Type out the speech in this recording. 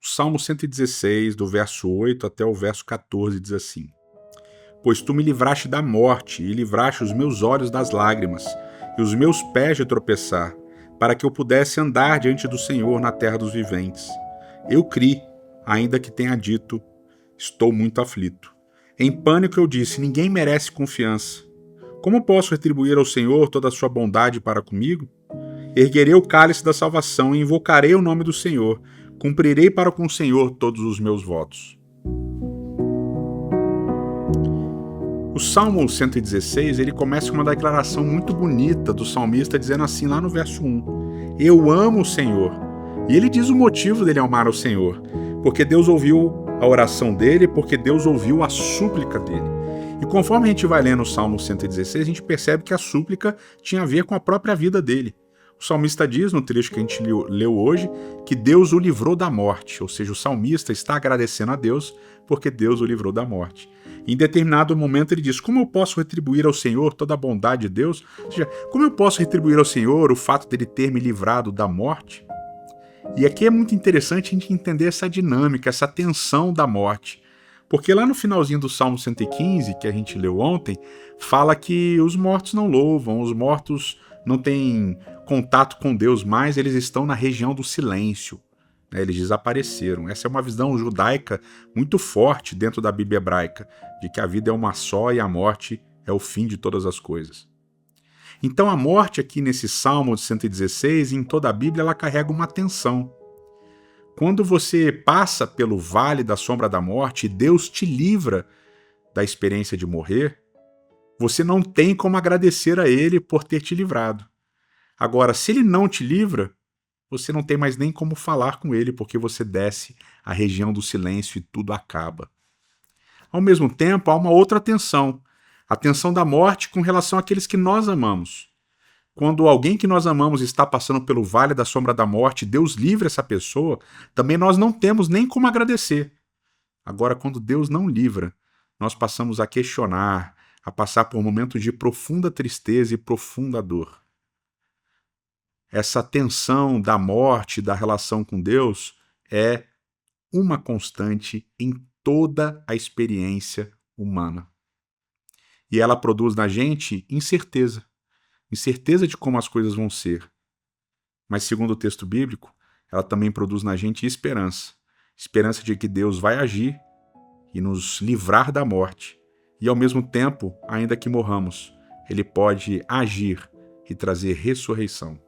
O Salmo 116, do verso 8 até o verso 14, diz assim: Pois tu me livraste da morte e livraste os meus olhos das lágrimas e os meus pés de tropeçar, para que eu pudesse andar diante do Senhor na terra dos viventes. Eu criei, ainda que tenha dito, estou muito aflito. Em pânico eu disse, ninguém merece confiança. Como posso retribuir ao Senhor toda a sua bondade para comigo? Erguerei o cálice da salvação e invocarei o nome do Senhor. Cumprirei para com o Senhor todos os meus votos. O Salmo 116, ele começa com uma declaração muito bonita do salmista, dizendo assim lá no verso 1, eu amo o Senhor. E ele diz o motivo dele amar o Senhor, porque Deus ouviu a oração dele, porque Deus ouviu a súplica dele. E conforme a gente vai lendo o Salmo 116, a gente percebe que a súplica tinha a ver com a própria vida dele. O salmista diz, no trecho que a gente leu hoje, que Deus o livrou da morte, ou seja, o salmista está agradecendo a Deus porque Deus o livrou da morte. Em determinado momento ele diz, como eu posso retribuir ao Senhor toda a bondade de Deus? Ou seja, como eu posso retribuir ao Senhor o fato dele ter me livrado da morte? E aqui é muito interessante a gente entender essa dinâmica, essa tensão da morte. Porque lá no finalzinho do Salmo 115, que a gente leu ontem, fala que os mortos não louvam, os mortos não têm contato com Deus mais, eles estão na região do silêncio. Eles desapareceram. Essa é uma visão judaica muito forte dentro da Bíblia hebraica, de que a vida é uma só e a morte é o fim de todas as coisas. Então a morte aqui nesse Salmo de 116, em toda a Bíblia, ela carrega uma tensão. Quando você passa pelo vale da sombra da morte e Deus te livra da experiência de morrer, você não tem como agradecer a Ele por ter te livrado. Agora, se Ele não te livra, você não tem mais nem como falar com Ele, porque você desce à região do silêncio e tudo acaba. Ao mesmo tempo, há uma outra tensão, a tensão da morte com relação àqueles que nós amamos. Quando alguém que nós amamos está passando pelo vale da sombra da morte, Deus livra essa pessoa, também nós não temos nem como agradecer. Agora, quando Deus não livra, nós passamos a questionar, a passar por momentos de profunda tristeza e profunda dor. Essa tensão da morte, da relação com Deus, é uma constante em toda a experiência humana. E ela produz na gente incerteza de como as coisas vão ser. Mas, segundo o texto bíblico, ela também produz na gente esperança de que Deus vai agir e nos livrar da morte. E, ao mesmo tempo, ainda que morramos, Ele pode agir e trazer ressurreição.